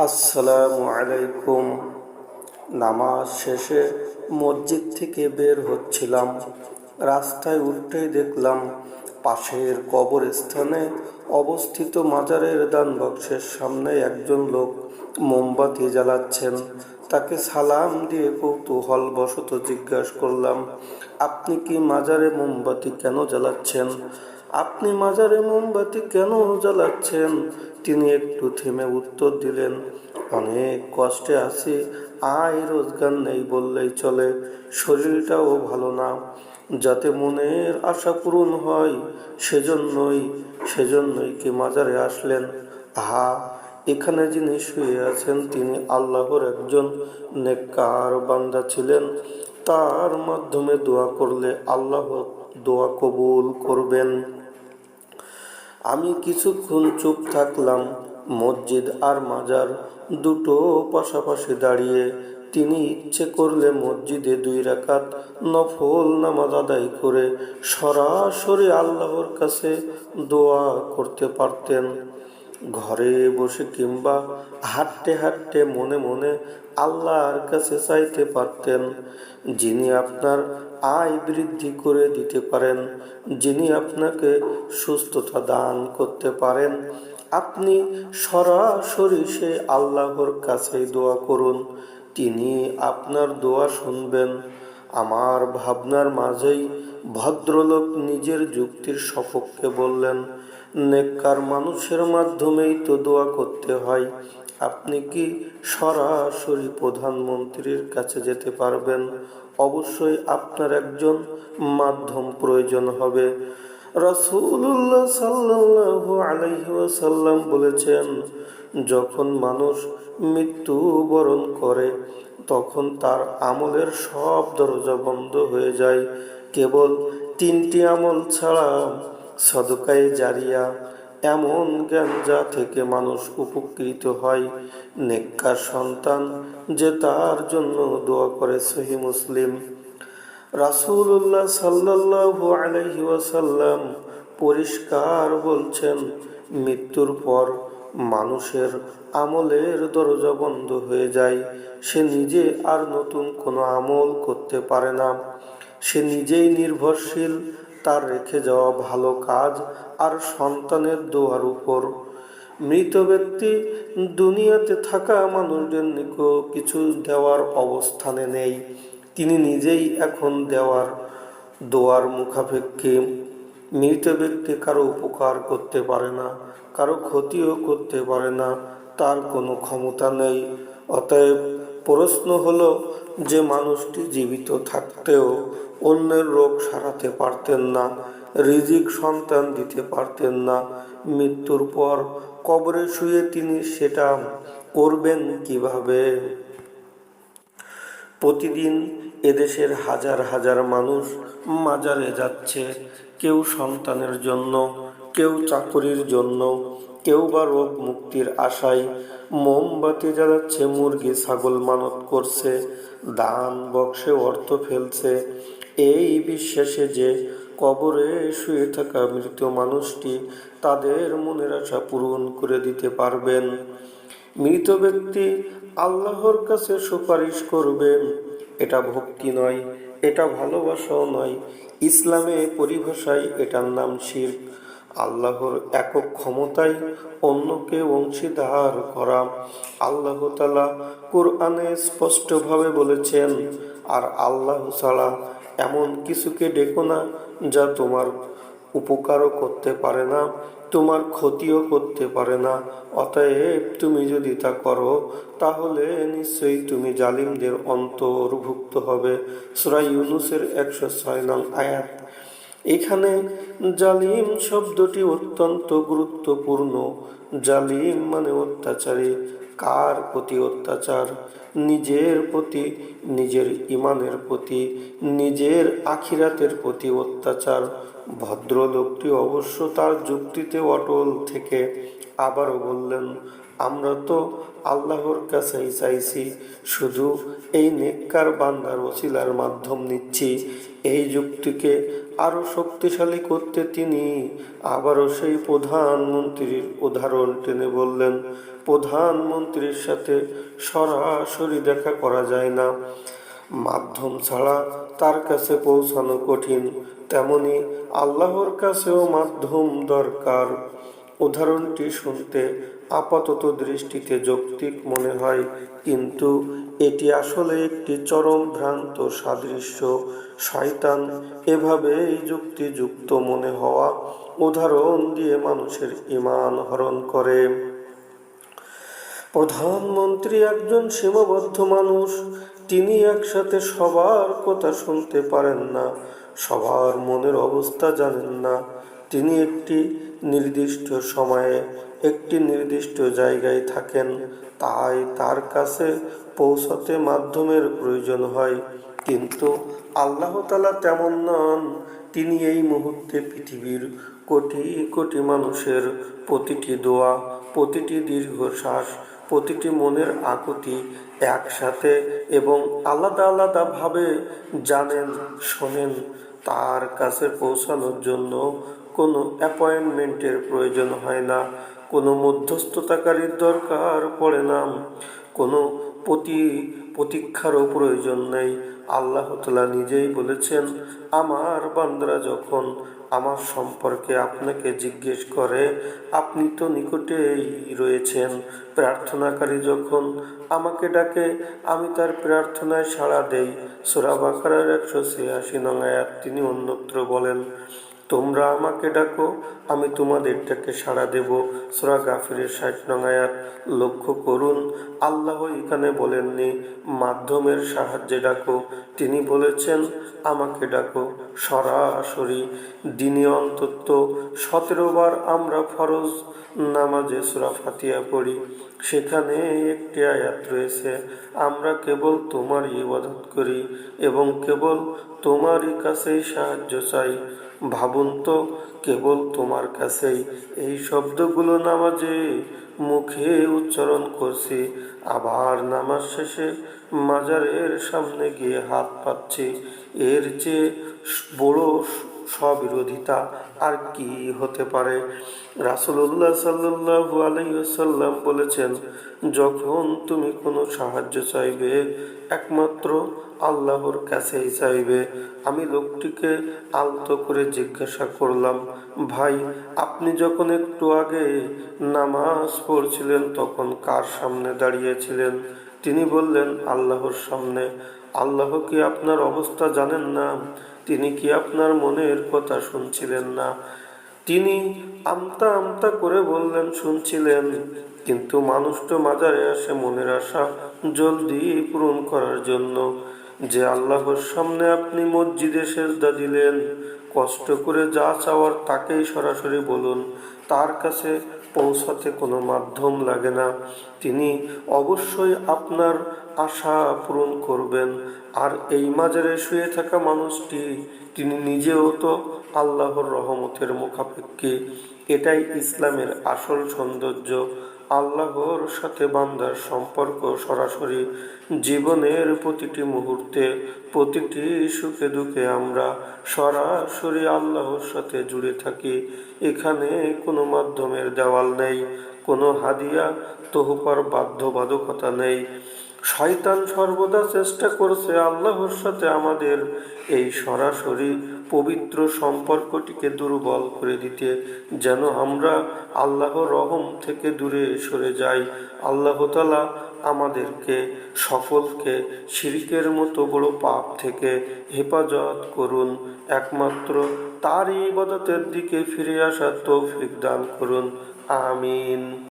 আসসালামু আলাইকুম। নামাজ শেষে মসজিদ থেকে বের হচ্ছিলাম। রাস্তায় উঠতেই দেখলাম পাশের কবরস্থানে অবস্থিত মাজারের দান বক্সের সামনে একজন লোক মোমবাতি জ্বালাচ্ছেন। তাকে সালাম দিয়ে কৌতূহলবশত জিজ্ঞাসা করলাম, আপনি কি মাজারে মোমবাতি কেন জ্বালাচ্ছেন? আপনি মাজারে মোমবাতি কেন জ্বালাচ্ছেন? তিনি একটু থেমে উত্তর দিলেন, অনেক কষ্টে আছি, আয় রোজগার নেই বললেই চলে, শরীরটাও ভালো না, যাতে মনের আশা পূরণ হয় সেজন্যই কি মাজারে আসলেন? আহা, এখানে যিনি শুয়ে আছেন তিনি আল্লাহর একজন নেককার বান্দা ছিলেন। তার মাধ্যমে দোয়া করলে আল্লাহ দোয়া কবুল করবেন। আমি কিছুক্ষণ চুপ থাকলাম। মসজিদ আর মাজার দুটো পাশাপাশি দাঁড়িয়ে। তিনি ইচ্ছে করলে মসজিদে 2 রাকাত নফল নামাজ আদায় করে সরাসরি আল্লাহর কাছে দোয়া করতে পারতেন। ঘরে বসে কিংবা হাঁটতে হাঁটতে মনে মনে আল্লাহর কাছে চাইতে পারতেন, যিনি আপনার আয় বৃদ্ধি করে দিতে পারেন, যিনি আপনাকে সুস্থতা দান করতে পারেন। আপনি সরাসরি সে আল্লাহর কাছেই দোয়া করুন, তিনি আপনার দোয়া শুনবেন। আমার ভাবনার মাঝেই ভদ্রলোক নিজের যুক্তির সপক্ষে বললেন, নেককার মানুষের মাধ্যমেই তো দোয়া করতে হয়। আপনি কি সরাসরি প্রধানমন্ত্রীর কাছে যেতে পারবেন? অবশ্যই আপনার একজন মাধ্যম প্রয়োজন হবে। রাসূলুল্লাহ সাল্লাল্লাহু আলাইহি ওয়াসাল্লাম বলেছেন, যখন মানুষ মৃত্যুবরণ করে তখন তার আমলের সব দরজা বন্ধ হয়ে যায়, কেবল 3টি আমল ছাড়া, সদকায়ে জারিয়া, এমন জ্ঞান যা থেকে মানুষ উপকৃত হয়, নেককার সন্তান যে তার জন্য দোয়া করে। সহিহ মুসলিম। রাসূলুল্লাহ সাল্লাল্লাহু আলাইহি ওয়াসাল্লাম পরিষ্কার বলছেন, মৃত্যুর পর মানুষের আমলের দরজা বন্ধ হয়ে যায়। সে নিজে আর নতুন কোনো আমল করতে পারে না। সে নিজেই নির্ভরশীল তার রেখে যাওয়া ভালো কাজ আর সন্তানের দোয়ার উপর। মৃত ব্যক্তি দুনিয়াতে থাকা মানুষদের নিকট কিছু দেওয়ার অবস্থানে নেই। তিনি নিজেই এখন দোয়ার মুখাপেক্ষী। মৃত ব্যক্তি কারো উপকার করতে পারে না, কারো ক্ষতিও করতে পারে না, তার কোনো ক্ষমতা নেই। অতএব প্রশ্ন হলো, যে মানুষটি জীবিত থাকতেও অন্যের রোগ সারাতে পারতেন না, রিজিক সন্তান দিতে পারতেন না, মৃত্যুর পর কবরে শুয়ে তিনি সেটা করবেন কিভাবে? প্রতিদিন এদেশের হাজার হাজার মানুষ মাজারে যাচ্ছে, কেউ সন্তানের জন্য, কেউ চাকরির জন্য, কেউ বা রোগ মুক্তির আশায়। মোমবাতি জ্বালাচ্ছে, মুরগি ছাগল মানত করছে, দান বক্সে অর্থ ফেলছে, এই বিশ্বাসে যে কবরে শুয়ে থাকা মৃত মানুষটি তাদের মনের আশা পূরণ করে দিতে পারবেন। মৃত ব্যক্তি আল্লাহর কাছে সুপারিশ করবেন। এটা ভক্তি নয়, এটা ভালোবাসাও নয়। ইসলামে পরিভাষায় এটার নাম শিরক। আল্লাহর একক ক্ষমতায় অন্যকে অংশীদার করা। আল্লাহ তাআলা কোরআনে স্পষ্টভাবে বলেছেন, আর আল্লাহ ছাড়া এমন কিছুকে ডেকো না যা তোমার উপকারও করতে পারে না, তোমার ক্ষতিও করতে পারে না। অতএব তুমি যদি তা করো তাহলে নিশ্চয়ই তুমি জালিমদের অন্তর্ভুক্ত হবে। সূরা ইউনূসের 106 নং আয়াত। এখানে জালিম শব্দটি অত্যন্ত গুরুত্বপূর্ণ। জালিম মানে অত্যাচারী। কার প্রতি অত্যাচার? নিজের প্রতি, নিজের ইমানের প্রতি, নিজের আখিরাতের প্রতি অত্যাচার। ভদ্রলোকটি অবশ্য তার যুক্তিতে অটল থেকে আবারও বললেন, আমরা তো আল্লাহর কাছেই চাইছি, শুধু এই নেককার বান্দার ওসিলার মাধ্যম নিচ্ছি। এই যুক্তিকে আরো শক্তিশালী করতে তিনি আবারও সেই প্রধানমন্ত্রীর উদাহরণ টেনে বললেন, প্রধানমন্ত্রীর সাথে সরাসরি দেখা করা যায় না, মাধ্যম ছাড়া তার কাছে পৌঁছানো কঠিন, তেমনি আল্লাহর কাছেও মাধ্যম দরকার। উদাহরণটি শুনতে আপাতত দৃষ্টিতে যৌক্তিক মনে হয়, কিন্তু এটি আসলে একটি চরম ভ্রান্ত সাদৃশ্য। শয়তান এভাবেই যুক্তিযুক্ত মনে হওয়া উদাহরণ দিয়ে মানুষের ঈমান হরণ করে। প্রধানমন্ত্রী একজন সীমাবদ্ধ মানুষ। তিনি একসাথে সবার কথা শুনতে পারেন না, সবার মনের অবস্থা জানেন না। তিনি একটি নির্দিষ্ট সময়ে একটি নির্দিষ্ট জায়গায় থাকেন, তাই তার কাছে পৌঁছাতে মাধ্যমের প্রয়োজন হয়। কিন্তু আল্লাহ তাআলা তেমন নন। তিনি এই মুহূর্তে পৃথিবীর কোটি কোটি মানুষের প্রতিটি দোয়া, প্রতিটি দীর্ঘশ্বাস, প্রতিটি মনের আকুতি একসাথে এবং আলাদা আলাদাভাবে জানেন, শোনেন। তার কাছে পৌঁছানোর জন্য কোনো অ্যাপয়েন্টমেন্টের প্রয়োজন হয় না, কোনো মধ্যস্থতাকারীর দরকার পড়ে না, কোনো প্রতীক্ষারও প্রয়োজন নেই। আল্লাহ তাআলা নিজেই বলেছেন, আমার বান্দারা যখন আমার সম্পর্কে আপনাকে জিজ্ঞেস করে, আপনি তো নিকটেই রয়েছেন। প্রার্থনাকারী যখন আমাকে ডাকে, আমি তার প্রার্থনায় সাড়া দেই। সূরা বাকারার 186 নং আয়াত। তিনি অন্যত্র বলেন, তোমরা আমাকে ডাকো, আমি তোমাদের ডাকে সাড়া দেব। সূরা গাফিরের 60 নং আয়াত। লক্ষ্য করুন, আল্লাহ এখানে বলেননি মাধ্যমের সাহায্যে ডাকো, তিনি বলেছেন আমাকে ডাকো সরাসরি। দিনে অন্তত 17 বার আমরা ফরজ নামাজে সূরা ফাতিহা পড়ি। সেখানে একটি আয়াত রয়েছে, আমরা কেবল তোমার ইবাদত করি এবং কেবল তোমারই কাছেই সাহায্য চাই। ভাবুন তো, কেবল তোমার কাছেই, এই শব্দগুলো নামাজে মুখে উচ্চারণ করছি, আবার নামাজ শেষে মাজারের সামনে গিয়ে হাত পাচ্ছি। এর চেয়ে বড় স্ববিরোধিতা আর কি হতে পারে? রাসূলুল্লাহ সাল্লাল্লাহু আলাইহি ওয়াসাল্লাম বলেছেন, যখন তুমি কোনো সাহায্য চাইবে, একমাত্র আল্লাহর কাছেই চাইবে। আমি লোকটিকে আলতো করে জিজ্ঞাসা করলাম, ভাই, আপনি যখন একটু আগে নামাজ পড়ছিলেন তখন কার সামনে দাঁড়িয়েছিলেন? তিনি বললেন, আল্লাহর সামনে। আল্লাহ কি আপনার অবস্থা জানেন না? তিনি কি আপনার মনের কথা শুনছিলেন না? তিনি আমতা আমতা করে বললেন, শুনছিলেন। কিন্তু মানুষ তো মাজারে আসে মনের আশা জলদি পূরণ করার জন্য। যে আল্লাহর সামনে আপনি মসজিদে সেজদা দিলেন, কষ্ট করে যা চাওয়ার তাকেই সরাসরি বলুন। তার কাছে পৌঁছাতে কোনো মাধ্যম লাগে না। তিনি অবশ্যই আপনার আশা পূরণ করবেন। আর এই মাজারে শুয়ে থাকা মানুষটি, তিনি নিজেও তো আল্লাহর রহমতের মুখাপেক্ষী। এটাই ইসলামের আসল সৌন্দর্য। আল্লাহর সাথে বান্দার সম্পর্ক সরাসরি। জীবনের প্রতিটি মুহূর্তে, প্রতিটি সুখে দুঃখে আমরা সরাসরি আল্লাহর সাথে জুড়ে থাকি। এখানে কোনো মাধ্যমের দেওয়াল নেই, কোনো হাদিয়া তোহফার বাধ্যবাধকতা নেই। শয়তান সর্বদা চেষ্টা করছে আল্লাহর সাথে আমাদের এই সরাসরি পবিত্র সম্পর্কটিকে দুর্বল করে দিতে, যেন আমরা আল্লাহর রহম থেকে দূরে সরে যাই। আল্লাহ তাআলা আমাদেরকে সকলকে শিরকের মতো বড় পাপ থেকে হেফাজত করুন। একমাত্র তারই ইবাদতের দিকে ফিরে আসার তৌফিক দান করুন। আমিন।